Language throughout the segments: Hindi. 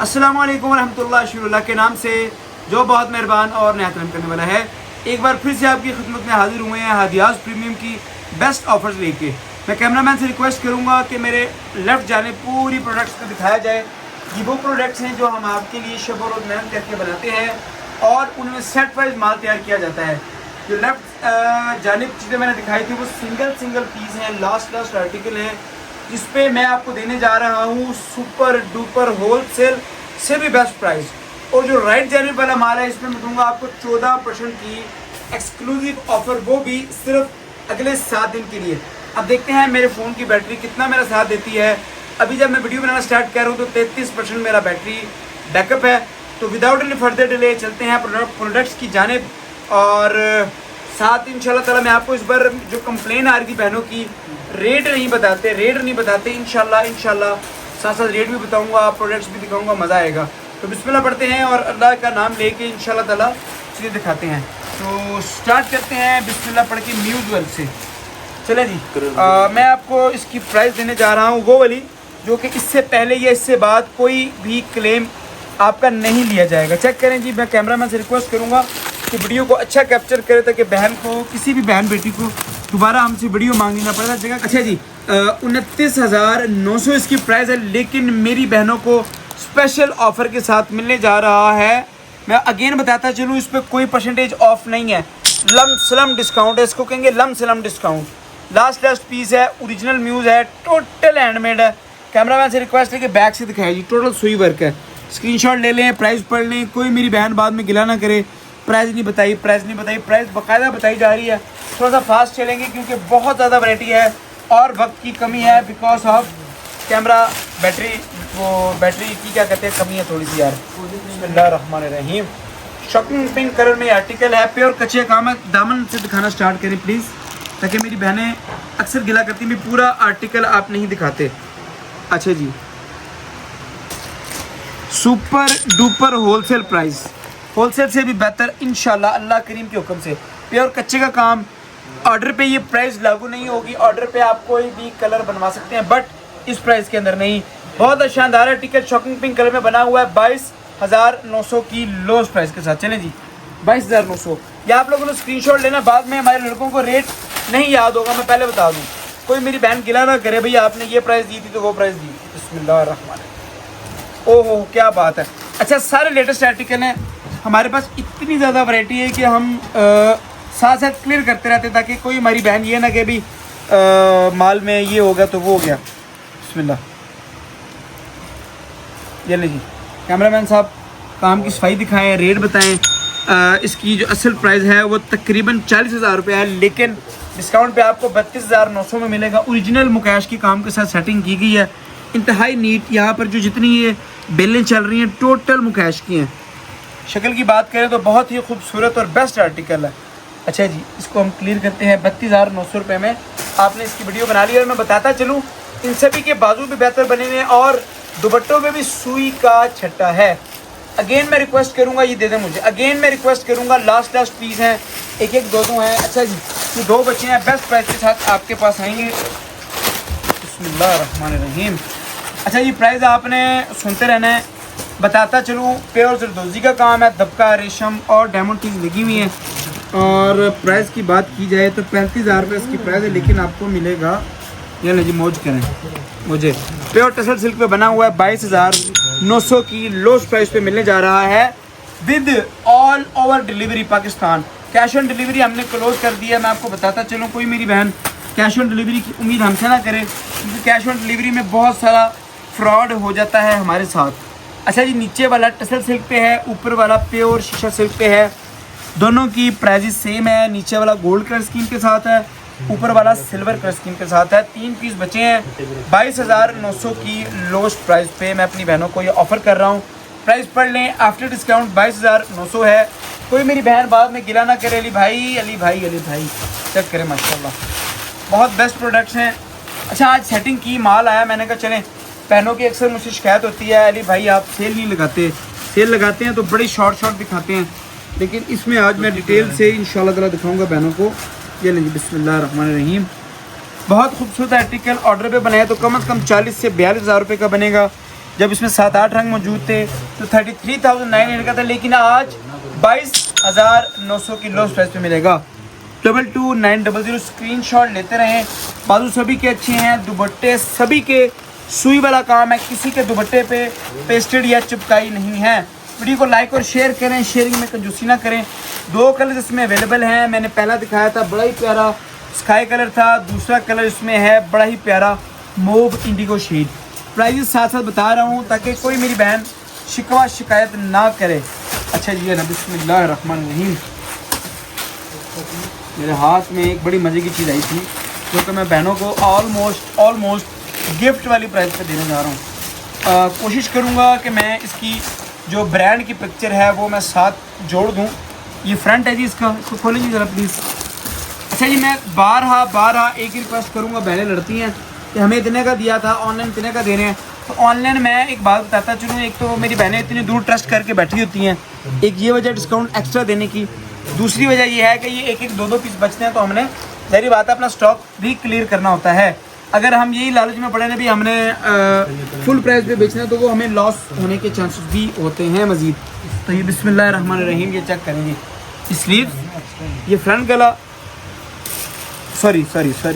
अस्सलामु अलैकुम रहमतुल्लाह शुरुल्लाह के नाम से जो बहुत मेहरबान और नहायत रहम करने वाला है। एक बार फिर से आपकी खिदमत में हाजिर हुए हैं हादियाज प्रीमियम की बेस्ट ऑफर्स लेके। मैं कैमरामैन से रिक्वेस्ट करूंगा कि मेरे लेफ्ट जाने पूरी प्रोडक्ट्स को दिखाया जाए। ये वो प्रोडक्ट्स हैं जो हम आपके लिए शब और रोज़ मेहनत करके बनाते हैं और उनमें सेट वाइज माल तैयार किया जाता है। जो लेफ्ट जानिब चीज़ें मैंने दिखाई थी वो सिंगल पीस हैं, लास्ट आर्टिकल है, जिस पे मैं आपको देने जा रहा हूँ सुपर डुपर होलसेल से भी बेस्ट प्राइस। और जो राइट जानिब वाला माल है इसमें मैं दूंगा आपको 14% की एक्सक्लूसिव ऑफर, वो भी सिर्फ अगले 7 दिन के लिए। अब देखते हैं मेरे फ़ोन की बैटरी कितना मेरा साथ देती है। अभी जब मैं वीडियो बनाना स्टार्ट कर रहा हूँ तो 33% मेरा बैटरी बैकअप है। तो विदाउट एनी फर्दर डिले चलते हैं प्रोडक्ट्स की जानिब। और साथ इंशाल्लाह ताला मैं आपको इस बार जो कंप्लेन आ रही थी बहनों की, रेट नहीं बताते इंशाल्लाह साथ रेट भी बताऊंगा, प्रोडक्ट्स भी दिखाऊंगा, मज़ा आएगा। तो बिस्मिल्लाह पढ़ते हैं और अल्लाह का नाम लेके इंशाल्लाह ताला चीज़ें दिखाते हैं। तो स्टार्ट करते हैं बिस्मिल्लाह पढ़ के म्यूजुअल से। चले जी, मैं आपको इसकी प्राइस देने जा रहा हूँ वो वाली जो कि इससे पहले या इससे बाद कोई भी क्लेम आपका नहीं लिया जाएगा। चेक करें जी। मैं कैमरामैन से रिक्वेस्ट करूँगा कि वीडियो को अच्छा कैप्चर करे ताकि बहन को, किसी भी बहन बेटी को दोबारा हमसे वीडियो मांगनी ना पड़े जगह। अच्छा जी, 29,900 इसकी प्राइस है, लेकिन मेरी बहनों को स्पेशल ऑफ़र के साथ मिलने जा रहा है। मैं अगेन बताता चलूँ, इस पर कोई परसेंटेज ऑफ नहीं है, लम सलम डिस्काउंट है, इसको कहेंगे लम सलम डिस्काउंट। लास्ट पीस है, ओरिजिनल म्यूज़ है, टोटल हैंडमेड है। कैमरामैन से रिक्वेस्ट है कि बैक से दिखाई जी, टोटल सुई वर्क है। स्क्रीनशॉट ले लें, प्राइस पढ़ लें, कोई मेरी बहन बाद में गिला ना करे प्राइस नहीं बताई, प्राइस बाकायदा बताई जा रही है। थोड़ा सा फास्ट चलेंगे क्योंकि बहुत ज़्यादा वैरायटी है और वक्त की कमी है बिकॉज ऑफ कैमरा बैटरी की क्या कहते हैं, कमी है थोड़ी सी यार। बिस्मिल्लाहिर्रहमानिर्रहीम। शॉकिंग पिंक कलर में आर्टिकल है, प्योर कच्चे काम है। दामन से दिखाना स्टार्ट करें प्लीज़, ताकि मेरी बहनें अक्सर गिला करती हैं पूरा आर्टिकल आप नहीं दिखाते। अच्छा जी, super duper wholesale price, wholesale से भी बेहतर इंशाल्लाह अल्लाह करीम के हुक्म से। प्योर कच्चे का काम, ऑर्डर पे ये प्राइस लागू नहीं होगी। ऑर्डर पे आप कोई भी कलर बनवा सकते हैं बट इस प्राइस के अंदर नहीं। बहुत शानदार है, टिकट शॉकिंग पिंक कलर में बना हुआ है 22,900 की लोस प्राइस के साथ। चलें जी, 22,900। या आप लोगों ने स्क्रीनशॉट लेना, बाद में हमारे लड़कों को रेट नहीं याद होगा, मैं पहले बता दूँ। कोई मेरी बहन गिला ना करे भैया आपने ये प्राइस दी थी तो वो प्राइस दी। बिस्मिल्लाहिर्रहमानिर्रहीम। ओहो क्या बात है। अच्छा, सारे लेटेस्ट आर्टिकल हैं हमारे पास, इतनी ज़्यादा वैरायटी है कि हम साथ क्लियर करते रहते हैं ताकि कोई हमारी बहन ये ना कि भी माल में ये हो गया तो वो हो गया। बिस्मिल्लाह, ये ले जी। कैमरामैन साहब काम की सफाई दिखाएं, रेट बताएं। इसकी जो असल प्राइस है वो तकरीबन 40,000 रुपये है, लेकिन डिस्काउंट पे आपको 32,900 में मिलेगा। ओरिजिनल मुकेश की काम के साथ सेटिंग की गई है, इंतहाई नीट। यहाँ पर जो जितनी ये बेलें चल रही हैं टोटल मुकेश की हैं। शक्ल की बात करें तो बहुत ही खूबसूरत और बेस्ट आर्टिकल है। अच्छा जी, इसको हम क्लियर करते हैं। 32,900 रुपये में आपने इसकी वीडियो बना ली। और मैं बताता चलूँ, इन सभी के बाजू भी बेहतर बने हुए हैं और दुपट्टों में भी सुई का छट्टा है। अगेन मैं रिक्वेस्ट करूँगा, ये दे दें मुझे। अगेन मैं रिक्वेस्ट करूँगा, लास्ट पीस हैं, एक दो हैं। अच्छा जी, ये 2 बच्चे हैं, बेस्ट प्राइस के साथ आपके पास आएंगे। बिस्मिल्लाहिर्रहमानिर्रहीम। अच्छा जी, प्राइस आपने सुनते रहना है। बताता चलूँ, प्योर जरदोजी का काम है, दबका रेशम और डायमंड चीज़ लगी हुई है। और प्राइस की बात की जाए तो 35,000 रुपये इसकी प्राइस है, लेकिन आपको मिलेगा, ये लीजिए मौज करें मुझे, प्योर टसल सिल्क पे बना हुआ है। 22,900 की लोस्ट प्राइस पे मिलने जा रहा है with all over delivery Pakistan. Cash on delivery हमने क्लोज कर दिया है। मैं आपको बताता चलूँ, कोई मेरी बहन कैश ऑन डिलीवरी की उम्मीद हमसे ना करे क्योंकि कैश ऑन डिलीवरी में बहुत सारा फ्रॉड हो जाता है हमारे साथ। अच्छा जी, नीचे वाला टसल सिल्क पे है, ऊपर वाला प्योर शीशा सिल्क पे है। दोनों की प्राइस सेम है। नीचे वाला गोल्ड कलर स्कीम के साथ है, ऊपर वाला सिल्वर कलर स्कीम के साथ है। 3 पीस बचे हैं। 22,900 की लोस्ट प्राइस पे मैं अपनी बहनों को ये ऑफ़र कर रहा हूँ। प्राइस पढ़ लें, आफ्टर डिस्काउंट 22,900 है। कोई मेरी बहन बाद में गिला ना करे, अली भाई चेक करें, माशाल्लाह बहुत बेस्ट प्रोडक्ट्स हैं। अच्छा, आज सेटिंग की माल आया, मैंने कहा चलें। बहनों की अक्सर मुझसे शिकायत होती है, अली भाई आप सेल नहीं लगाते, सेल लगाते हैं तो बड़ी शॉर्ट दिखाते हैं, लेकिन इसमें आज मैं डिटेल से इंशाल्लाह ताला दिखाऊंगा बहनों को। ये लीजिए, बिस्मिल्लाहिर्रहमानिर्रहीम। बहुत खूबसूरत आर्टिकल ऑर्डर पे बनाया तो कम से कम 40 से 42 हज़ार रुपये का बनेगा। जब इसमें 7-8 रंग मौजूद थे तो 33,900 का था, लेकिन आज 22,900 की लोस्ट प्राइस पे मिलेगा। 222900 स्क्रीनशॉट लेते रहें। बाजू सभी के अच्छे हैं, दुपट्टे सभी के सुई वाला काम है, किसी के दुपट्टे पे पेस्टेड या चिपकाई नहीं है। वीडियो को लाइक और शेयर करें, शेयरिंग में कंजूसी ना करें। 2 कलर इसमें अवेलेबल हैं, मैंने पहला दिखाया था बड़ा ही प्यारा स्काई कलर था, दूसरा कलर इसमें है बड़ा ही प्यारा मोव इंडिगो शेड। प्राइस साथ साथ बता रहा हूँ ताकि कोई मेरी बहन शिकवा शिकायत ना करे। अच्छा जी, ना बिस्मिल्लाहिर्रहमानिर्रहीम। मेरे हाथ में एक बड़ी मज़े की चीज़ आई थी जो कि मैं बहनों को ऑलमोस्ट गिफ्ट वाली प्राइस पे देने जा रहा हूँ। कोशिश करूँगा कि मैं इसकी जो ब्रांड की पिक्चर है वो मैं साथ जोड़ दूँ। ये फ्रंट है जी इसका, इसको खोलेंगे ज़रा प्लीज़। अच्छा जी, मैं बारहा एक ही रिक्वेस्ट करूँगा, बहनें लड़ती हैं कि हमें इतने का दिया था, ऑनलाइन इतने का दे रहे हैं। तो ऑनलाइन मैं एक बात बताता चलूँ, एक तो मेरी बहनें इतनी दूर ट्रस्ट करके बैठी होती हैं, एक ये वजह डिस्काउंट एक्स्ट्रा देने की। दूसरी वजह ये है कि ये एक 2 पीस बचते हैं तो हमने ज़ाहिर बात है अपना स्टॉक भी क्लियर करना होता है। अगर हम यही लालच में पड़े ना भी हमने फुल प्राइस पे बेचना है तो वो हमें लॉस होने के चांसेस भी होते हैं मज़ीद। तो ये बिस्मिल्लाहिर्रहमानिर्रहीम, ये चेक करेंगे स्लीव, ये फ्रंट गला, सॉरी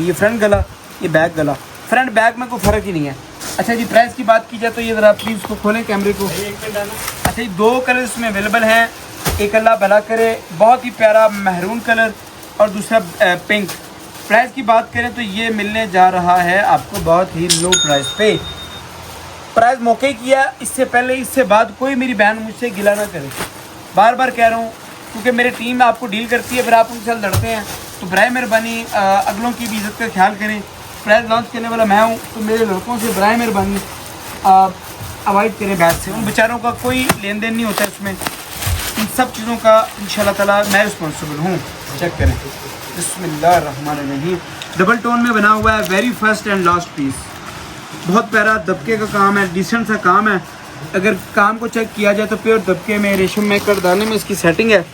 ये फ्रंट गला, ये बैक गला। फ्रंट बैक में कोई फ़र्क ही नहीं है। अच्छा जी, प्राइस की बात की जाए तो ये ज़रा प्लीज़ को खोलें कैमरे को। अच्छा जी, 2 कलर इसमें अवेलेबल हैं, एक अल्लाह भला करे बहुत ही प्यारा महरून कलर और दूसरा पिंक। प्राइस की बात करें तो ये मिलने जा रहा है आपको बहुत ही लो प्राइस पे। प्राइस मौके किया, इससे पहले इससे बाद कोई मेरी बहन मुझसे गिला ना करे, बार बार कह रहा हूँ, क्योंकि मेरी टीम आपको डील करती है, फिर आप उनके साथ लड़ते हैं। तो बराए मेहरबानी अगलों की भी इज़्ज़त का ख्याल करें। प्राइस लॉन्च करने वाला मैं हूँ, तो मेरे लड़कों से बराए मेहरबानी अवॉइड करें बैच से। उन बेचारों का कोई लेन देन नहीं होता इसमें, इन सब चीज़ों का इंशाल्लाह ताला मैं रिस्पॉन्सिबल हूँ। चेक करें, बिस्मिल्लाहिर्रहमानिर्रहीम। डबल टोन में बना हुआ है, very first and last piece, बहुत प्यारा दबके का काम है, डिसेंट सा काम है। अगर काम को चेक किया जाए तो प्योर दबके में, रेशम में, करदाने में इसकी सेटिंग है।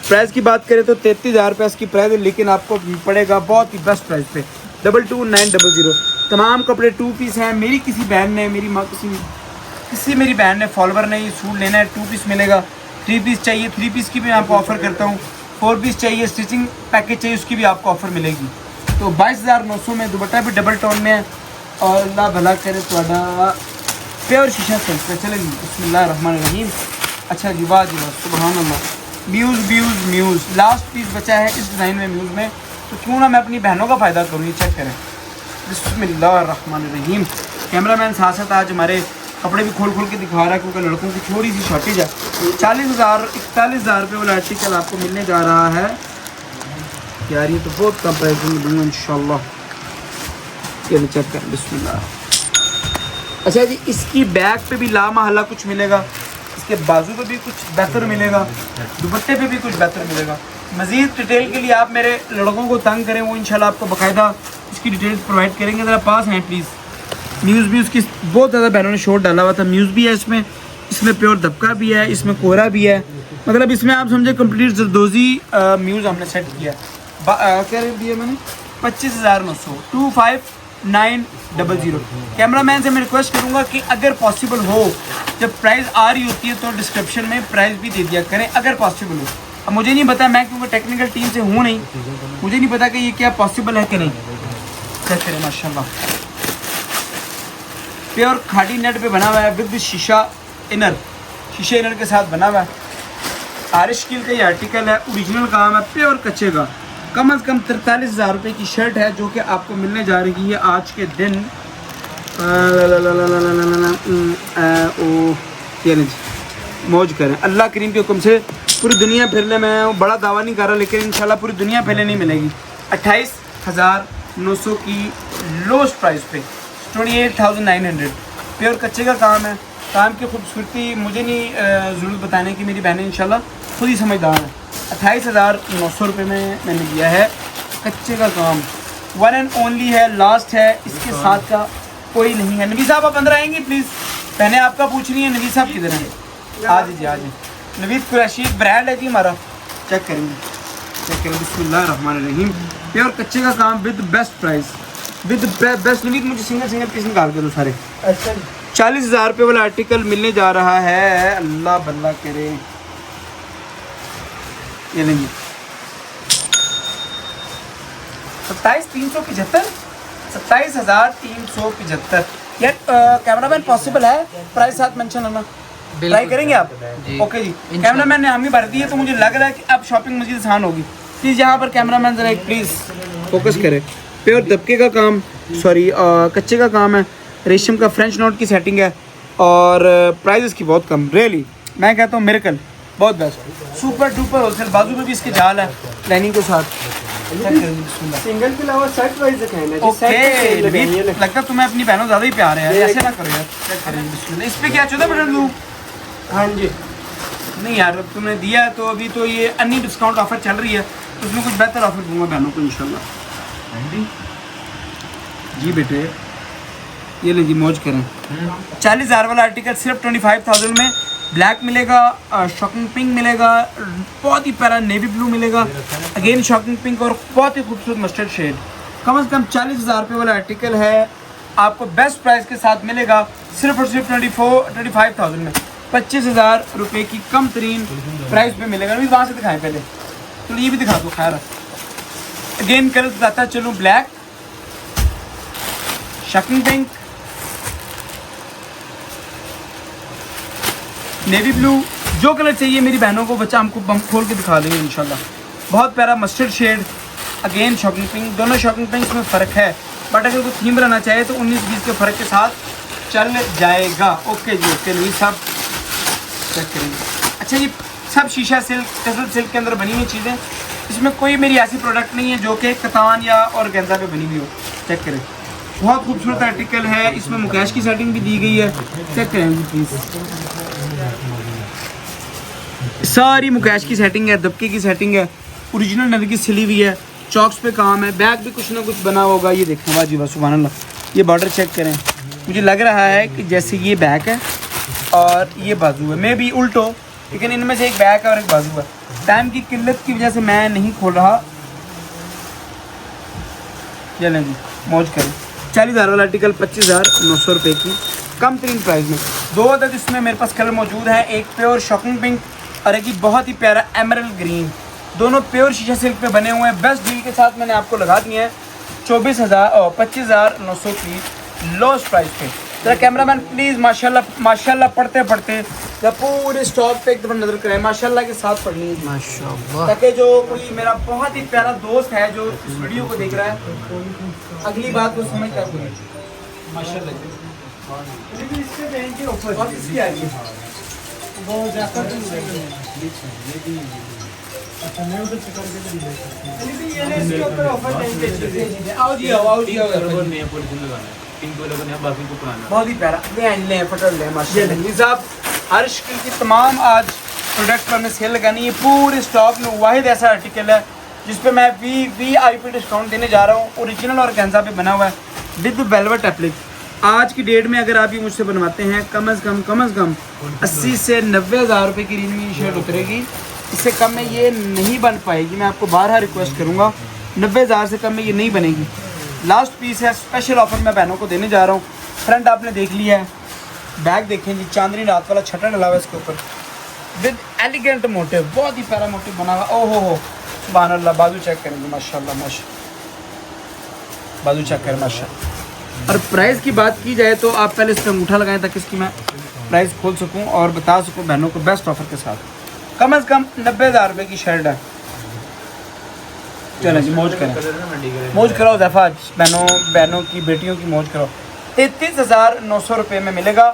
प्राइस की बात करें तो 33,000 रुपये इसकी प्राइस है, लेकिन आपको पड़ेगा बहुत ही बेस्ट प्राइस पे 22,900। तमाम कपड़े 2 पीस हैं। मेरी किसी बहन ने, मेरी माँ किसी मेरी बहन ने, फॉलोवर ने ये सूट लेना है, 2 पीस मिलेगा। 3 पीस चाहिए, 3 पीस की भी मैं आपको ऑफ़र करता हूँ। 4 पीस चाहिए, स्टिचिंग पैकेज चाहिए, उसकी भी आपको ऑफ़र मिलेगी। तो 22,900 में दुपट्टा भी डबल टोन में है और अल्लाह भला करे तो प्योर शीशा सेल्फ पे चलेगी। बिस्मिल्लाहिर्रहमानिर्रहीम। अच्छा जी, वाह जी वाह, सुभान अल्लाह। म्यूज़ लास्ट पीस बचा है इस डिज़ाइन में म्यूज़ में, तो क्यों ना मैं अपनी बहनों का फ़ायदा करूँ। ये चेक करें, बिस्मिल्लाहिर्रहमानिर्रहीम। कैमरामैन साथ साथ आज हमारे कपड़े भी खोल के दिखा रहा है, क्योंकि लड़कों की थोड़ी सी शॉर्टेज है। 41,000 रुपये वाला आर्टिकल आपको मिलने जा रहा है यार, ये तो बहुत कम प्राइस में दूँगा इंशाल्लाह। ये चेक करें, बिस्मिल्लाह। अच्छा जी, इसकी बैक पे भी लामहल्ला कुछ मिलेगा, इसके बाजू पे भी कुछ बेहतर मिलेगा, दुपट्टे पे भी कुछ बेहतर मिलेगा। मज़ीद डिटेल के लिए आप मेरे लड़कों को तंग करें, वो इंशाल्लाह आपको बाकायदा इसकी डिटेल्स प्रोवाइड करेंगे। ज़रा पास हैं प्लीज़। म्यूज़ भी उसकी बहुत ज़्यादा बहनों ने शॉर्ट डाला हुआ था। म्यूज़ भी है इसमें प्योर दबका भी है, इसमें कोहरा भी है, मतलब इसमें आप समझे कंप्लीट जरदोजी म्यूज़ हमने सेट किया। क्या रेट दिया मैंने? 25,900, 25,900। कैमरामैन से मैं रिक्वेस्ट करूँगा कि अगर पॉसिबल हो, जब प्राइस आ रही होती है तो डिस्क्रिप्शन में प्राइस भी दे दिया करें अगर पॉसिबल हो। अब मुझे नहीं पता, मैं क्योंकि टेक्निकल टीम से हूँ नहीं, मुझे नहीं पता कि ये क्या पॉसिबल है कि नहीं। चेक करें, माशाल्लाह प्योर खाड़ी नेट पे बना हुआ है विद शीशा इनर, शीशे इनर के साथ बना हुआ है। आरिश किल का ये आर्टिकल है, ओरिजिनल काम है, प्योर कच्चे का। कम अज़ कम 43,000 रुपये की शर्ट है जो कि आपको मिलने जा रही है आज के दिन। मौज करें, अल्लाह करीम के हुक्म से पूरी दुनिया फिरने में बड़ा दावा नहीं कर रहा, लेकिन इंशाल्लाह पूरी दुनिया फिरने नहीं मिलेगी। 28,900 की लोस्ट प्राइस पे 28,900। प्योर कच्चे का काम है, काम की खूबसूरती मुझे नहीं ज़रूरत बताने की, मेरी बहनें इंशाल्लाह खुद ही समझदार हैं। 28,900 रुपये में मैंने दिया है, कच्चे का काम, वन एंड ओनली है, लास्ट है, इसके साथ का कोई नहीं है। नबी साहब आप अंदर आएंगे प्लीज़, पहले आपका पूछनी है। नबी साहब किधर हैं? आ जी आ जी। नवीद कुरैशी ब्रांड है जी हमारा, चेक करेंगे, चेक करें। बिस्मिल्लाहिर्रहमानिर्रहीम। प्योर कच्चे का काम with best price, with best. Naveed मुझे सिंगल पीस निकाल के दो सारे। अच्छा 40,000 रुपये वाला आर्टिकल मिलने जा रहा है, अल्लाह बल्ला करे। ये लेंगे 27,375, 27,375। यार कैमरामैन पॉसिबल है प्राइस साथ मेंशन होना, ट्राई करेंगे आप? ओके जी, कैमरामैन ने हम ही भर दी है, तो मुझे लग रहा है कि अब शॉपिंग मजीद आसान होगी। प्लीज़ यहाँ पर कैमरामैन ज़रा प्लीज़ फोकस करें। प्योर दबके का काम, सॉरी कच्चे का काम है, रेशम का फ्रेंच नोट की सेटिंग है और प्राइस इसकी बहुत कम। रियली मैं कहता हूँ मिरेकल, बहुत बेस्ट, सुपर डुपर होलसेल। बाजू में भी इसके जाल है लाइनिंग के साथ। सिंगल के अलावा सेट वाइज कहना है। ओके, लगता है तुम्हें अपनी बहनों ज़्यादा ही प्यार है, ऐसे ना करो यार। चेक करें इस पे क्या 14% दूँ? हाँ जी, नहीं यार, अब तुमने दिया है तो अभी तो ये अन्नी डिस्काउंट ऑफर चल रही है, तो उसमें कुछ बेहतर ऑफर दूंगा बहनों को इंशाल्लाह। जी बेटे ये ले जी, मौज करें। 40,000 वाला आर्टिकल सिर्फ 25,000 में ब्लैक मिलेगा, शॉकिंग पिंक मिलेगा, बहुत ही प्यारा नेवी ब्लू मिलेगा, अगेन शॉकिंग पिंक और बहुत ही खूबसूरत मस्टर्ड शेड। कम से कम 40,000 रुपये वाला आर्टिकल है, आपको बेस्ट प्राइस के साथ मिलेगा सिर्फ और सिर्फ 25,000 में। 25,000 रुपये की कम तरीन प्राइस पे मिलेगा। अभी वहाँ से दिखाएं पहले, तो ये भी दिखा दो। खैर अगेन कलर बताता चलूँ, black, shocking pink, navy blue, जो कलर चाहिए मेरी बहनों को बच्चा हमको बम खोल के दिखा देंगे इंशाल्लाह। बहुत प्यारा mustard shade, again shocking pink, दोनों शॉकिंग पिंक में फ़र्क है, बट अगर कोई थीम बनाना चाहे तो 19-20 के फ़र्क के साथ चल जाएगा। ओके जी, ओके नहीं सब चेक करेंगे। अच्छा ये सब शीशा सिल्क, टसल सिल्क के अंदर बनी हुई चीज़ें, इसमें कोई मेरी ऐसी प्रोडक्ट नहीं है जो कि कतान या और गेंदा पे बनी हुई हो। चेक करें, बहुत खूबसूरत आर्टिकल है, इसमें मुकेश की सेटिंग भी दी गई है। चेक करेंगे प्लीज़, सारी मुकेश की सेटिंग है, दबके की सेटिंग है, ओरिजिनल नरगिस की सिली हुई है, चॉक्स पे काम है, बैग भी कुछ ना कुछ बना होगा। ये देखें, वाह जी वाह, सुभान अल्लाह। ये बॉर्डर चेक करें, मुझे लग रहा है कि जैसे ये बैक है और ये बाजू है, मे भी उल्टो, लेकिन इनमें से एक बैक है और एक बाजू है। टाइम की किल्लत की वजह से मैं नहीं खोल रहा। चलें जी, मौज करें। 40,000 वाला आर्टिकल 25,900 रुपये की कम तरीन प्राइस में। 2 अदद इसमें मेरे पास कलर मौजूद है, एक प्योर शॉकिंग पिंक और एक ही बहुत ही प्यारा एमरल्ड ग्रीन। दोनों प्योर शीशा सिल्क पे बने हुए हैं। बेस्ट डील के साथ मैंने आपको लगा दिए हैं 25,900 की लोस्ट प्राइस पे। जरा कैमरामैन प्लीज़ माशाल्लाह माशाल्लाह पढ़ते पढ़ते जब पूरे स्टॉक पे एक दफ़ा नज़र करें, माशाल्लाह के साथ पढ़नी है माशाल्लाह, ताकि जो कोई मेरा बहुत ही प्यारा दोस्त है जो इस वीडियो को देख रहा है अगली बात को समझ कर बोले माशाल्लाह। और इसकी आ रही है बहुत ज़्यादा बहुत ही प्यारा ले पटल ले माशाल्लाह साहब। हर शक्ल की तमाम आज प्रोडक्ट पर हमें सेल लगानी है। पूरे स्टॉक में वाहिद ऐसा आर्टिकल है जिस पे मैं VIP डिस्काउंट देने जा रहा हूँ। ओरिजिनल और गेंजा पे बना हुआ है विद वेलवेट एप्लिक। आज की डेट में अगर आप ये मुझसे बनवाते हैं कम अज़ कम 80 से 90,000 रुपये की रेंज में ये शर्ट उतरेगी। इससे कम में ये नहीं बन पाएगी। मैं आपको बारहा रिक्वेस्ट करूँगा, 90,000 से कम में ये नहीं बनेगी। लास्ट पीस है, स्पेशल ऑफर मैं बहनों को देने जा रहा हूँ। फ्रंट आपने देख लिया है, बैग देखें जी, चांदनी रात वाला छटा डला हुआ है इसके ऊपर विद एलिगेंट मोटिव, बहुत ही प्यारा मोटिव बना हुआ। ओहो हो सुभान अल्लाह। बाजू चेक करेंगे माशाल्लाह माशाल्लाह, बाजू चेक करें माशाल्लाह। और प्राइस की बात की जाए तो आप पहले इस पर अंगूठा लगाएं ताकि इसकी मैं प्राइस खोल सकूं और बता सकूं बहनों को बेस्ट ऑफर के साथ। कम से कम 90,000 रुपये की शर्ट है। चलो जी मौज करें, मौज कराओ ज़फ़ा, बहनों की बेटियों की मौज कराओ। 33,900 रुपये में मिलेगा।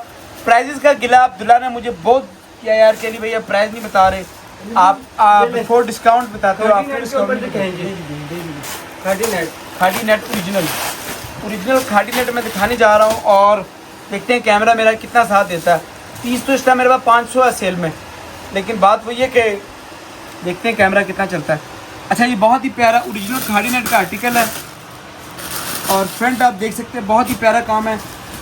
प्राइजेस का गिला अब्दुल्ला ने मुझे बहुत किया यार के लिए, भैया प्राइस नहीं बता रहे आप बिफोर डिस्काउंट बताते हो, आफ्टर डिस्काउंट खाटी नेट ओरिजिनल खाटी नेट में दिखाने जा रहा हूँ और देखते हैं कैमरा मेरा कितना साथ देता है। 30 तो इस टाइम मेरे पास 500 है सेल में, लेकिन बात वही है कि देखते हैं कैमरा कितना चलता है। अच्छा ये बहुत ही प्यारा ओरिजिनल खाड़ी नेट का आर्टिकल है और फ्रंट आप देख सकते हैं बहुत ही प्यारा काम है।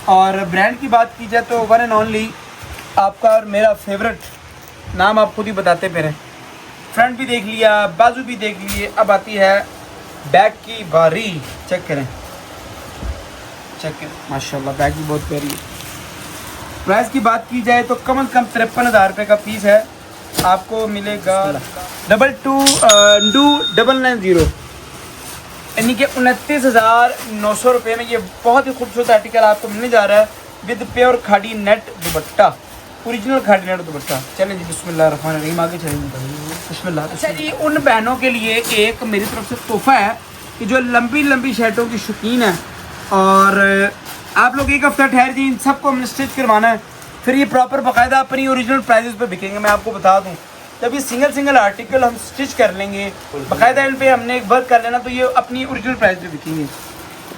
और ब्रांड की बात की जाए तो वन एंड ओनली आपका और मेरा फेवरेट नाम आप खुद ही बताते फिर। फ्रंट भी देख लिया, बाजू भी देख लिए, अब आती है बैक की बारी। चेक करें माशाल्लाह, बैक भी बहुत प्यारी है। प्राइस की बात की जाए तो कम से कम 53,000 रुपये का पीस है। आपको मिलेगा 222990 यानी कि 29,900 रुपये में ये बहुत ही खूबसूरत आर्टिकल आपको मिलने जा रहा है विद प्योर खाड़ी नेट दुपट्टा, ओरिजिनल खाड़ी नेट दुपट्टा। चलें जी बिस्मिल्लाहिर्रहमानिर्रहीम, आगे चलेंगे बिस्मिल्लाह। अच्छा जी, उन बहनों के लिए एक मेरी तरफ से तोहफ़ा है कि जो लंबी लंबी शर्टों की शौकीन है और आप लोग एक हफ्ता ठहर जी, इन सबको हमने स्टिच करवाना है, फिर ये प्रॉपर बाकायदा अपनी ओरिजिनल प्राइजेस पे बिकेंगे। मैं आपको बता दूं, जब ये सिंगल सिंगल आर्टिकल हम स्टिच कर लेंगे बाकायदा इन पे हमने वर्क कर लेना तो ये अपनी ओरिजिनल प्राइस पे बिकेंगे।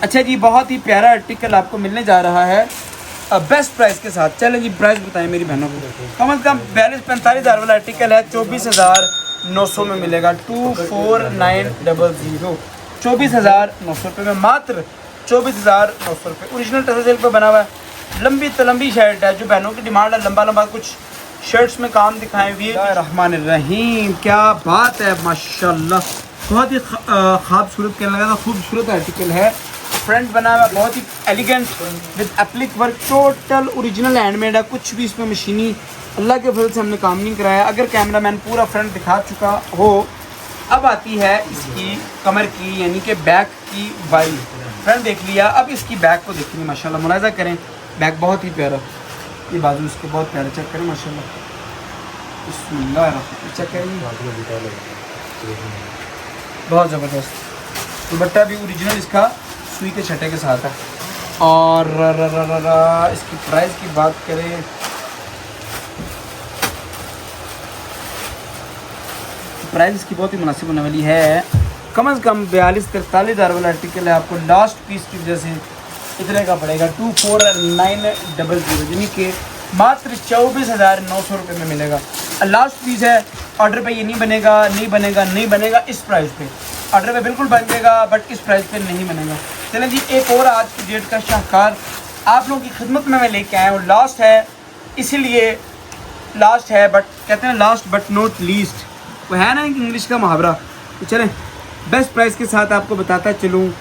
अच्छा जी, बहुत ही प्यारा आर्टिकल आपको मिलने जा रहा है बेस्ट प्राइस के साथ। चलें जी प्राइस बताएं मेरी बहनों को। कम से कम 42-45,000 वाला आर्टिकल है 24,900 में मिलेगा। 24900 24,900 रुपये में, मात्र 24,900 रुपये। ओरिजिनल टसर सिल्क पे बना हुआ है, लंबी तो लंबी शर्ट है। जो बहनों की डिमांड है लंबा लंबा कुछ शर्ट्स में काम दिखाएं हुए। रहमानिर्रहीम, क्या बात है माशाल्लाह, बहुत ही खूबसूरत कहने लगा था, खूबसूरत आर्टिकल है। फ्रंट बना हुआ बहुत ही elegant with applique work, total original handmade है, कुछ भी इसमें मशीनी अल्लाह के फजल से हमने काम नहीं कराया। अगर कैमरामैन पूरा फ्रंट दिखा चुका हो, अब आती है इसकी कमर की यानी कि बैक की वाइड। फ्रंट देख लिया, अब इसकी बैक को देखेंगे माशाल्लाह, मुलाहिजा करें बैक बहुत ही प्यारा, ये बाजू इसके बहुत प्यारा, चेक करें माशाल्लाह, चेक करें बहुत ज़बरदस्त। दुपट्टा भी ओरिजिनल इसका सुई के छठे के साथ है। और इसकी प्राइस की बात करें, प्राइस इसकी बहुत ही मुनासिब होने वाली है। कम से कम 42-43,000 वाला आर्टिकल है, आपको लास्ट पीस की वजह से इतने का पड़ेगा 24,900 यानी कि मात्र 24,900 रुपये में मिलेगा। लास्ट पीस है, ऑर्डर पे ये नहीं बनेगा, नहीं बनेगा, नहीं बनेगा इस प्राइस पे। ऑर्डर पे बिल्कुल बन जाएगा बट इस प्राइस पे नहीं बनेगा। चलें जी, एक और आज की डेट का शाहकार आप लोगों की खिदमत में मैं लेके आया हूँ। लास्ट है, इसीलिए लास्ट है, बट कहते हैं लास्ट बट नॉट लीस्ट, वो है ना इंग्लिश का मुहावरा। तो चलें बेस्ट प्राइस के साथ आपको बताता चलूँ।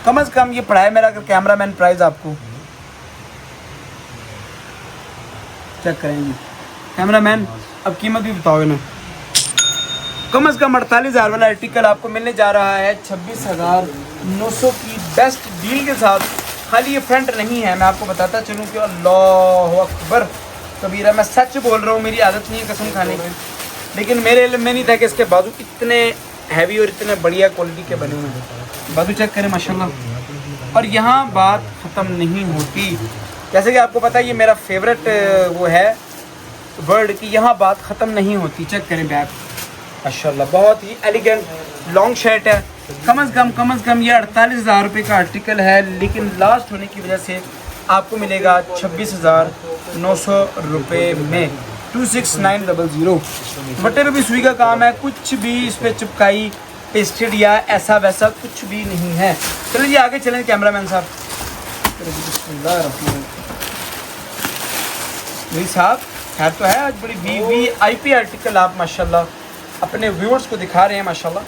कम से कम ये पड़ा है मेरा, अगर कैमरामैन प्राइस आपको चेक करेंगे, कैमरामैन अब कीमत भी बताओगे ना। कम से कम 48,000 वाला आर्टिकल आपको मिलने जा रहा है 26,900 की बेस्ट डील के साथ। खाली ये फ्रंट नहीं है, मैं आपको बताता चलूँ कि अल्लाह अकबर कबीरा, मैं सच बोल रहा हूँ, मेरी आदत नहीं है कसम खाने की, लेकिन मेरे इल्म में नहीं था कि इसके बाजू इतने हैवी और इतने बढ़िया क्वालिटी के बने हुए हैं। बाजू चेक करें माशाल्लाह। और यहाँ बात ख़त्म नहीं होती, जैसे कि आपको पता है ये मेरा फेवरेट वो है वर्ड कि यहाँ बात ख़त्म नहीं होती। चेक करें बैक माशाल्लाह, बहुत ही एलिगेंट लॉन्ग शर्ट है। कम से कम ये 48,000 रुपये का आर्टिकल है, लेकिन लास्ट होने की वजह से आपको मिलेगा 26,900 रुपये में। 26,900। दुपट्टे पे भी सुई का काम है, कुछ भी इस पर चिपकाई पेस्टेड या ऐसा वैसा कुछ भी नहीं है। चलिए जी आगे चलें कैमरामैन साहब। मेरी साहब खैर तो है, आज बड़ी VIP आर्टिकल आप माशाल्लाह अपने व्यूअर्स को दिखा रहे हैं माशाल्लाह।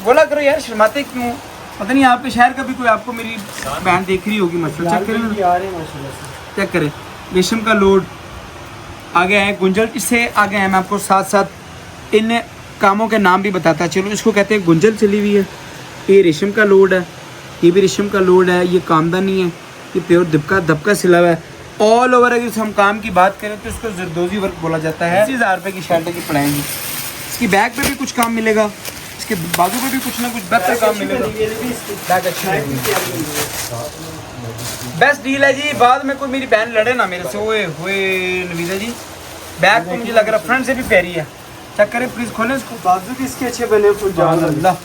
बोला करो यार, शर्माते क्यों? पता नहीं आपके शहर का भी कोई आपको मेरी बहन देख रही होगी माशाल्लाह। चेक करें, चेक करें, रेशम का लोड आगे है, गुंजल इससे आगे है। मैं आपको साथ साथ इन कामों के नाम भी बताता चलो। इसको कहते हैं गुंजल चली हुई है, ये रेशम का लोड है, ये भी रेशम का लोड है, ये कामदानी है, ये प्योर दबका सिला हुआ है। ऑल ओवर अगर हम काम की बात करें तो इसको जरदोजी वर्क बोला जाता है। 80,000 रुपये की शर्ट की पड़ेंगी। इसकी बैक पे भी कुछ काम मिलेगा, इसके बाजू पे भी कुछ ना कुछ बेहतर काम मिलेगा। बैक अच्छी बेस्ट डील है जी। बाद में कोई मेरी बहन लड़े ना मेरे से, ओए हुए नवीदा जी, बैक तो मुझे लग रहा फ्रंट से भी प्यारी है। चेक करें प्लीज, खोलें इसको। बाजू भी इसके अच्छे बने, अल्लाह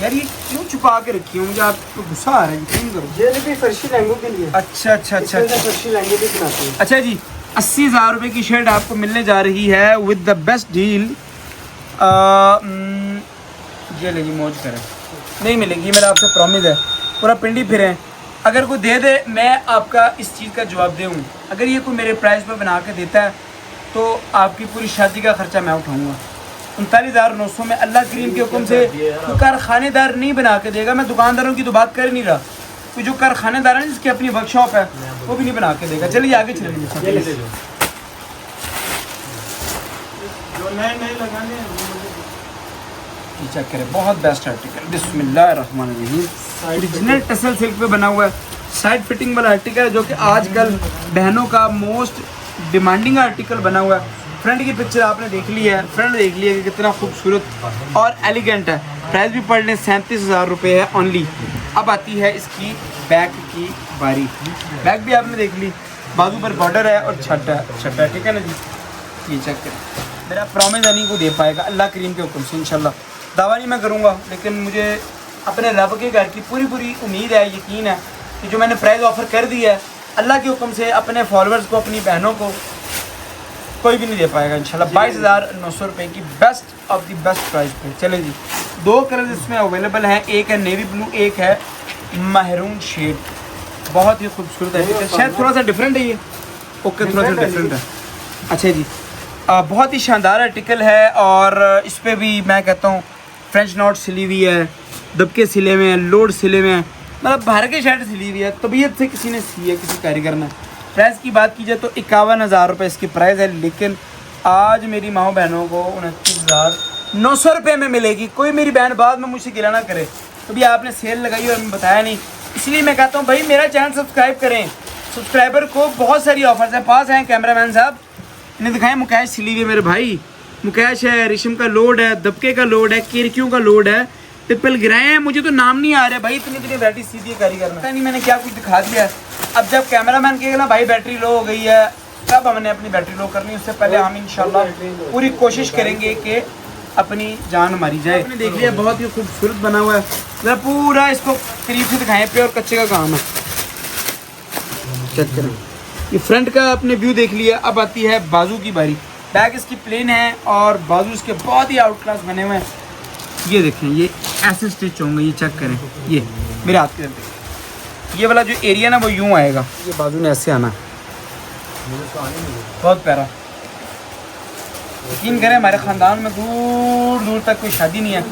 यार ये क्यों छुपा के रखी है, मुझे आपको गुस्सा आ रहा है। यकीन करो, ये भी फर्शी लहंगों के लिए। अच्छा, फर्शी लहंगे भी बनाते हैं। अच्छा जी, 80,000 रुपये की शर्ट आपको मिलने जा रही है विद द बेस्ट डील। ये लेगी मौज करें, नहीं मिलेगी, मेरा आपसे प्रॉमिस है। पूरा पिंडी फिरें, अगर कोई दे दे मैं आपका इस चीज़ का जवाब दूँ। अगर ये कोई मेरे प्राइस पर बना के देता है तो आपकी पूरी शादी का खर्चा मैं उठाऊँगा। 39,900 में अल्लाह करीम के हुक्म से कोई कारखानेदार नहीं बना के देगा। मैं दुकानदारों की तो बात कर नहीं रहा, कोई जो कारखानेदार है जिसकी अपनी वर्कशॉप है वो भी नहीं बना के देगा। चलिए आगे चलेंगे। जो नए लगाने हैं चेक करें, बहुत बेस्ट आर्टिकल, बिस्मिल्लाहिर्रहमानिर्रहीम। ओरिजिनल टसल सिल्क पे बना हुआ है, साइड फिटिंग वाला आर्टिकल है जो कि आजकल बहनों का मोस्ट डिमांडिंग आर्टिकल बना हुआ है। फ्रंट की पिक्चर आपने देख ली है, फ्रंट देख लिया कि कितना खूबसूरत और एलिगेंट है। प्राइस भी पड़ लें 37,000 रुपये है ओनली। अब आती है इसकी बैक की बारी। बैक भी आपने देख ली, बाजू पर बॉर्डर है और छट्टा है, ठीक है ना जी। ये चेक करें, मेरा प्रॉमिस नहीं को दे पाएगा अल्लाह करीम के हुक्म से इंशाल्लाह। दावा नहीं मैं करूँगा, लेकिन मुझे अपने रब के घर की पूरी उम्मीद है, यकीन है कि जो मैंने प्राइस ऑफ़र कर दी है अल्लाह के हुक्म से अपने फॉलोअर्स को, अपनी बहनों को कोई भी नहीं दे पाएगा इंशाल्लाह। 22,900 रुपये की best of the best price पे। चले जी, 2 कलर इसमें अवेलेबल हैं, एक है नेवी ब्लू, एक है महरून शेड। बहुत ही खूबसूरत है, शायद थोड़ा सा डिफरेंट है ये, ओके थोड़ा सा डिफरेंट है। अच्छा जी, बहुत ही शानदार आर्टिकल है और इस पर भी मैं कहता हूँ फ्रेंच नॉट सिली हुई है, दबके सिले में, लोड सिले में, मतलब बाहर के शर्ट सिली हुई है, तबीयत से किसी ने सी है, किसी कारीगर ने। प्राइस की बात की जाए तो 51,000 रुपये इसकी प्राइस है, लेकिन आज मेरी माओ बहनों को 29,900 रुपये में मिलेगी। कोई मेरी बहन बाद में मुझसे गिला ना करे, तो भी आपने सेल लगाई और हमें बताया नहीं, इसलिए मैं कहता हूँ भाई मेरा चैनल सब्सक्राइब करें। सब्सक्राइबर को बहुत सारी ऑफर्स हैं। पास हैं कैमरामैन साहब, इन्हें दिखाएं। मुकेश सिली हुई मेरे भाई, मुकेश है, रेशम का लोड है, दबके का लोड है, किरकियों का लोड है, ट्रिपल गिराए हैं, मुझे तो नाम नहीं आ रहा है भाई, इतनी वैरायटी सीधी कारीगर में नहीं, मैंने क्या कुछ दिखा दिया। अब जब कैमरामैन कहेगा ना भाई बैटरी लो हो गई है, तब हमने अपनी बैटरी लो करनी, उससे पहले हम इंशाल्लाह पूरी कोशिश करेंगे कि अपनी जान मारी जाए। आपने देख लिया, बहुत ही खूबसूरत बना हुआ है, जरा पूरा इसको करीब से दिखाएं, प्योर कच्चे का काम है। चेक करें, ये फ्रंट का आपने व्यू देख लिया। अब आती है बाजू की बारी। बैक इसकी प्लेन है और बाजू इसके बहुत ही आउट क्लास बने हुए हैं। ये देखें, ये ऐसे स्टिच होंगे, ये चेक करें, ये मेरे हाथ के अंदर ये वाला जो एरिया ना वो यूं आएगा, ये बाजू ने ऐसे आना, बहुत प्यारा। यकीन करें हमारे ख़ानदान में दूर दूर तक कोई शादी नहीं है,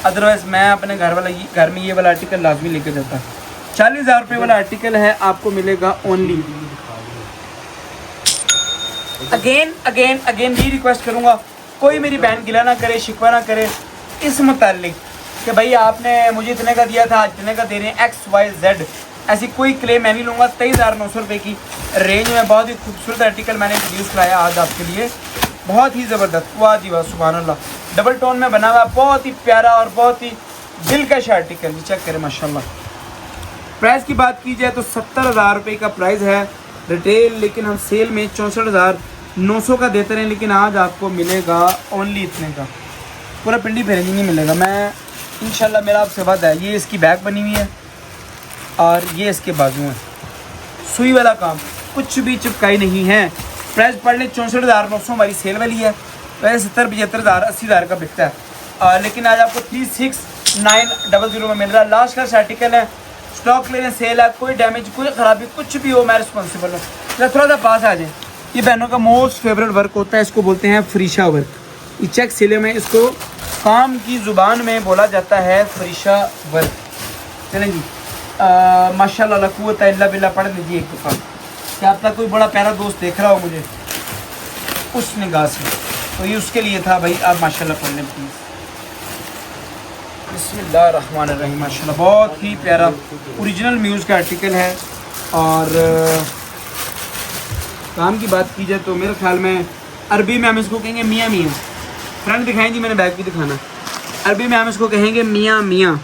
अदरवाइज़ मैं अपने घर में ये वाला आर्टिकल लाजमी लेके जाता। 40,000 रुपये वाला आर्टिकल है, आपको मिलेगा ओनली। अगेन ये रिक्वेस्ट करूँगा, कोई मेरी बहन गिला ना करे, शिकवा ना करे इस मुतालिक कि भाई आपने मुझे इतने का दिया था, आज इतने का दे रहे हैं, XYZ, ऐसी कोई क्लेम मैं नहीं लूँगा। 23,900 रुपये की रेंज में बहुत ही खूबसूरत आर्टिकल मैंने इंट्रोड्यूस कराया आज आपके लिए, बहुत ही ज़बरदस्त, वाह जी वाह, सुभान अल्लाह। डबल टोन में बना हुआ, बहुत ही प्यारा और बहुत ही दिलकश आर्टिकल, जी चेक करें माशाल्लाह। प्राइस की बात की जाए तो 70,000 रुपये का प्राइस है रिटेल, लेकिन हम सेल में 64,900 का देते रहे, लेकिन आज आपको मिलेगा ओनली इतने का, पूरा पिंडी भेजी नहीं मिलेगा। मैं इंशाल्लाह, मेरा आपसे वादा है। ये इसकी बैक बनी हुई है और ये इसके बाजू हैं, सुई वाला काम, कुछ भी चिपकाई नहीं है। प्राइस पड़ ले 64,900 हमारी सेल वाली है, वैसे 70, 75,000, 80,000 का बिकता है, लेकिन आज आपको 36,900 में मिल रहा है। लास्ट क्लास आर्टिकल है, स्टॉक लेने सेल है, कोई डैमेज, कोई ख़राबी कुछ भी हो मैं रिस्पॉन्सिबल हूँ। थोड़ा सा पास आ जाए। ये बहनों का मोस्ट फेवरेट वर्क होता है, इसको बोलते हैं फरीशा वर्क। ये चेक सिले में इसको काम की ज़ुबान में बोला जाता है फरीशा वर्क। चलें जी, माशाल्लाह ला कुव्वत इल्ला बिल्लाह पढ़ लीजिए एक दफ़ा, क्या आपका कोई बड़ा प्यारा दोस्त देख रहा हो मुझे उस निगाह से, तो ये उसके लिए था भाई, आप माशाल्लाह पढ़ लें प्लीज़। बिस्मिल्लाहिर्रहमानिर्रहीम, माशाल्लाह बहुत ही प्यारा ओरिजिनल म्यूज़ का आर्टिकल है। और काम की बात की जाए तो मेरे ख्याल में अरबी में हम इसको कहेंगे मियाँ मियाँ। फ्रंट दिखाएं जी, मैंने बैक भी दिखाना। अरबी में हम इसको कहेंगे मियाँ मियाँ,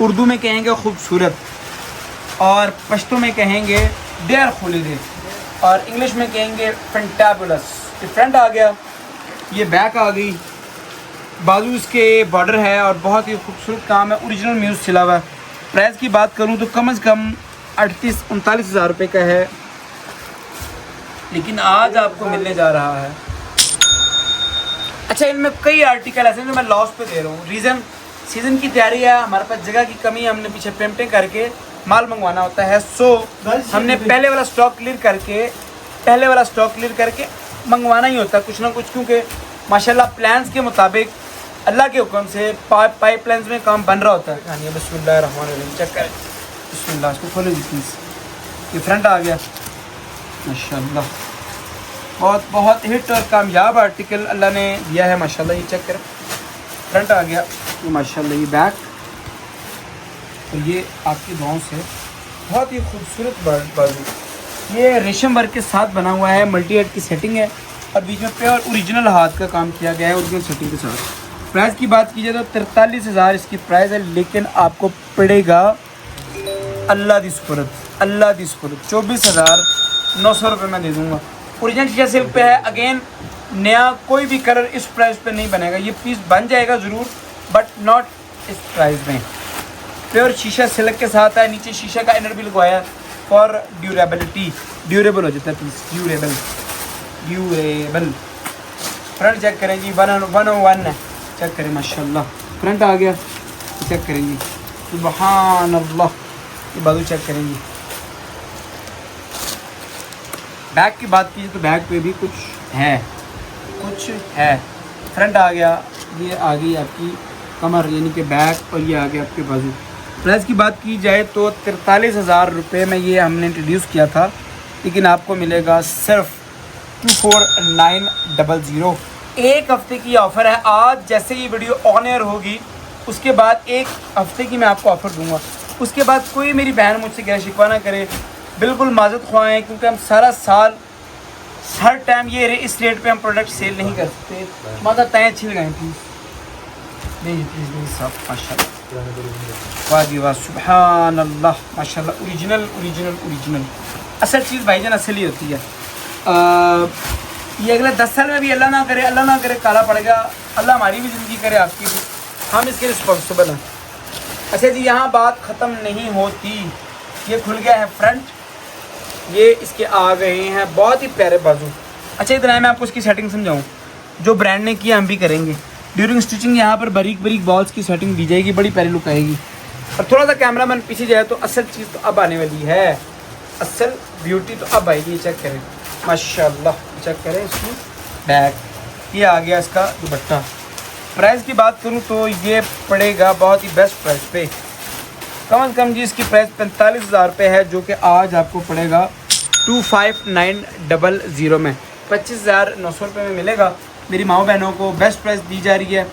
उर्दू में कहेंगे खूबसूरत, और पश्तो में कहेंगे डेयर खुलीदे, और इंग्लिश में कहेंगे फैंटाबुलस। ये फ्रंट आ गया, ये बैक आ गई, बाजू इसके बॉर्डर है और बहुत ही खूबसूरत काम है, ओरिजिनल म्यूज़ सिला हुआ है। प्राइस की बात करूँ तो कम से कम 38-39 रुपये का है, लेकिन आज आपको मिलने जा रहा है। अच्छा, इनमें कई आर्टिकल ऐसे हैं जो मैं लॉस पे दे रहा हूँ। रीज़न, सीज़न की तैयारी है, हमारे पास जगह की कमी है, हमने पीछे पेमेंटें करके माल मंगवाना होता है। सो हमने पहले वाला स्टॉक क्लियर करके मंगवाना ही होता है कुछ ना कुछ, क्योंकि माशाल्लाह प्लान्स के मुताबिक अल्लाह के हुक्म से पाइपलाइंस में काम बन रहा होता है। बिस्मिल्लाहिर्रहमानिर्रहीम, चेक करें, बिस्मिल्लाह, इसको खोलो जी प्लीज़। ये फ्रंट आ गया माशाल्लाह, बहुत बहुत हिट और कामयाब आर्टिकल अल्लाह ने दिया है माशाल्लाह। ये चेक करें, फ्रंट आ गया ये माशाल्लाह, ये बैक और ये आपकी दुआओं से बहुत ही खूबसूरत बाजू। ये रेशम वर्क के साथ बना हुआ है, मल्टी हेड की सेटिंग है और बीच में प्योर ओरिजिनल हाथ का काम किया गया है ओरिजिनल सेटिंग के साथ। प्राइस की बात की जाए तो 43,000 इसकी प्राइस है, लेकिन आपको पड़ेगा अल्लाह दी सुपुरत, अल्लाह दी सुपुरत 24,900 रुपये में दे दूँगा। ओरिजिनल शीशा सिल्क पे है, अगेन नया कोई भी कलर इस प्राइस पे नहीं बनेगा। ये पीस बन जाएगा ज़रूर बट नॉट इस प्राइस में। प्योर शीशा सिल्क के साथ है, नीचे शीशा का इनर भी लगवाया फॉर ड्यूरेबिलिटी, ड्यूरेबल हो जाता है पीस, ड्यूरेबल। फ्रंट चेक करें जी, 101 है, चेक करें माशाल्लाह। फ्रंट आ गया, चेक करें जी, सुभान अल्लाह। ये बाजू चेक करें जी। बैक की बात कीजिए तो बैक पे भी कुछ है, कुछ है। फ्रंट आ गया, ये आ गई आपकी कमर यानी कि बैक, और ये आ गया आपके बाजू। प्राइस की बात की जाए तो 43,000 रुपये में ये हमने इंट्रोड्यूस किया था, लेकिन आपको मिलेगा सिर्फ 24,900। एक हफ्ते की ऑफ़र है। आज जैसे ये वीडियो ऑन एयर होगी उसके बाद एक हफ्ते की मैं आपको ऑफ़र दूंगा। उसके बाद कोई मेरी बहन मुझसे क्या शिकवा ना करे, बिल्कुल माजत ख्वाएँ, क्योंकि हम सारा साल हर टाइम ये इस रेट पे हम प्रोडक्ट सेल नहीं कर सकते। माता तय अच्छी लगाएँ प्लीज़, नहीं प्लीज़ नहीं साहब, माशाल्लाह वाह जी वाह, सुभान अल्लाह माशाल्लाह। ओरिजिनल ओरिजिनल ओरिजिनल असल चीज़ भाईजान असल ही होती है। ये अगले 10 साल में भी अल्लाह ना करे काला पड़ गया, अल्लाह हमारी भी ज़िंदगी करे, आपकी भी, हम इसके रिस्पॉन्सिबल हैं। अच्छा जी, यहाँ बात ख़त्म नहीं होती। ये खुल गया है फ्रंट, ये इसके आ गए हैं बहुत ही प्यारे बाजू। अच्छा इधर आए, मैं आपको इसकी सेटिंग समझाऊँ। जो ब्रांड ने किया हम भी करेंगे। ड्यूरिंग स्टिचिंग यहाँ पर बारीक बारीक बॉल्स की सेटिंग दी जाएगी, बड़ी प्यारी लुक आएगी। और थोड़ा सा कैमरामैन पीछे जाए तो असल चीज़ तो अब आने वाली है, असल ब्यूटी तो अब आएगी। चेक करें माशाल्लाह, चेक करें इसकी बैक, ये आ गया इसका दुपट्टा। प्राइस की बात करूँ तो ये पड़ेगा बहुत ही बेस्ट प्राइस पे, कम से कम जी इसकी प्राइस 45,000 रुपये है, जो कि आज आपको पड़ेगा 25,900 में, 25,900 रुपये में मिलेगा। मेरी माओ बहनों को बेस्ट प्राइस दी जा रही है।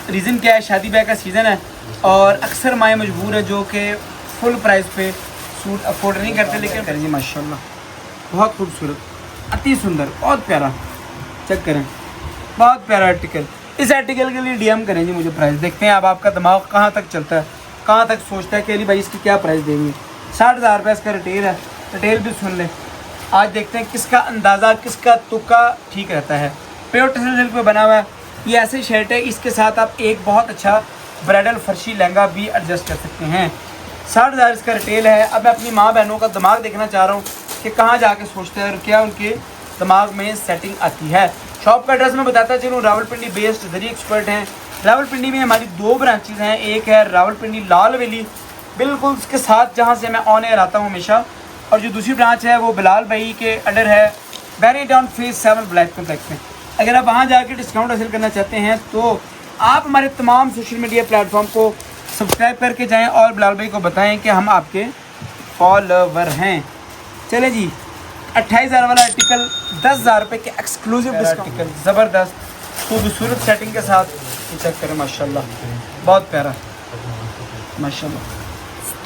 रीज़न क्या है, शादी ब्याह का सीज़न है और अक्सर माएँ मजबूर है जो कि फुल प्राइस पे सूट अफोर्ड नहीं करते, लेकिन करें जी माशाल्लाह बहुत खूबसूरत, अति सुंदर, बहुत प्यारा। चेक करें, बहुत प्यारा आर्टिकल। इस आर्टिकल के लिए डीएम करें जी मुझे प्राइस। देखते हैं अब आपका दिमाग कहाँ तक चलता है, कहाँ तक सोचता है कि अली भाई इसकी क्या प्राइस देंगे। 60,000 रुपये इसका रिटेल है, रिटेल भी सुन ले। आज देखते हैं किसका अंदाज़ा, किसका तुक्का ठीक रहता है। प्योर टसल सिल्क पे बना हुआ है, ये ऐसी शर्ट है, इसके साथ आप एक बहुत अच्छा ब्राइडल फर्शी लहंगा भी एडजस्ट कर सकते हैं। 60,000 इसका रिटेल है। अब मैं अपनी माँ बहनों का दिमाग देखना चाह रहा हूँ कि कहाँ जाके सोचते हैं और क्या उनके दिमाग में सेटिंग आती है। शॉप का एड्रेस मैं बताता चलूँ, रावलपिंडी बेस्ड जरी एक्सपर्ट हैं। रावलपिंडी में हमारी 2 ब्रांचेज हैं, एक है रावलपिंडी लाल वैली, बिल्कुल उसके साथ जहाँ से मैं ऑन एयर आता हूँ हमेशा, और जो दूसरी ब्रांच है वो बिलाल भाई के अंडर है, बैरी टाउन फेज 7 ब्लैक कॉम्प्लेक्स में। अगर आप वहाँ जाके डिस्काउंट हासिल करना चाहते हैं तो आप हमारे तमाम सोशल मीडिया प्लेटफॉर्म को सब्सक्राइब करके जाएं और बिलाल भाई को बताएं कि हम आपके फॉलोवर हैं। चले जी, 28,000 वाला आर्टिकल 10,000 रुपये के एक्सक्लूसिव आर्टिकल, ज़बरदस्त खूबसूरत सेटिंग के साथ। ये चेक करें माशाल्लाह, बहुत प्यारा माशाल्लाह।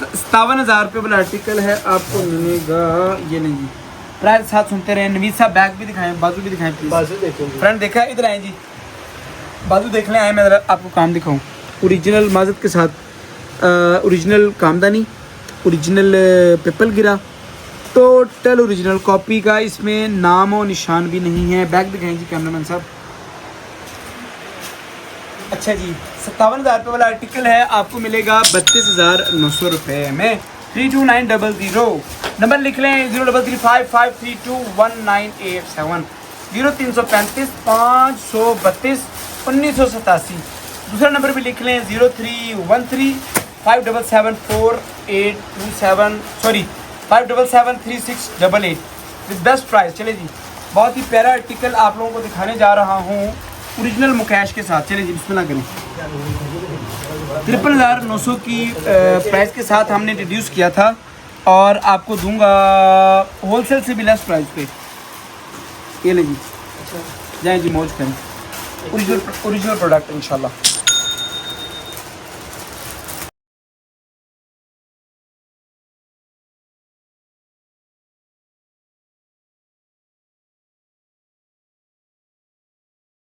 57,000 रुपये वाला आर्टिकल है, आपको मिलेगा। ये नहीं जी, प्राइस साथ सुनते रहे। नवीद साहब बैक भी दिखाएं, बाजू भी दिखाएं प्लीज़। बाजू देखें, फ्रंट देखा है, इधर आए जी, बाजू देख लें। आए मैं ज़रा आपको काम दिखाऊं। ओरिजिनल माजत के साथ, ओरिजिनल कामदानी, ओरिजिनल पेपल गिरा, टोटल ओरिजिनल कॉपी का, इसमें नाम और निशान भी नहीं है। बैक दिखाएं जी कैमरामैन साहब। अच्छा जी, 57,000 रुपये वाला आर्टिकल है, आपको मिलेगा 32,900 रुपये में। 32900 नंबर लिख लें, 033553219870, 0335 532 1987। दूसरा नंबर भी लिख लें, 0313577482 सॉरी 5773688 विद बेस्ट प्राइस। चले जी, बहुत ही प्यारा आर्टिकल आप लोगों को दिखाने जा रहा हूँ ओरिजिनल मुकैश के साथ। चले जी, बिस्मिल्लाह करें। 53,900 की प्राइस के साथ हमने रिड्यूस किया था और आपको दूंगा होलसेल से भी लेस प्राइस पे। ये ले जी, जाए जी मौज करें, ओरिजिनल प्रोडक्ट इंशाल्लाह।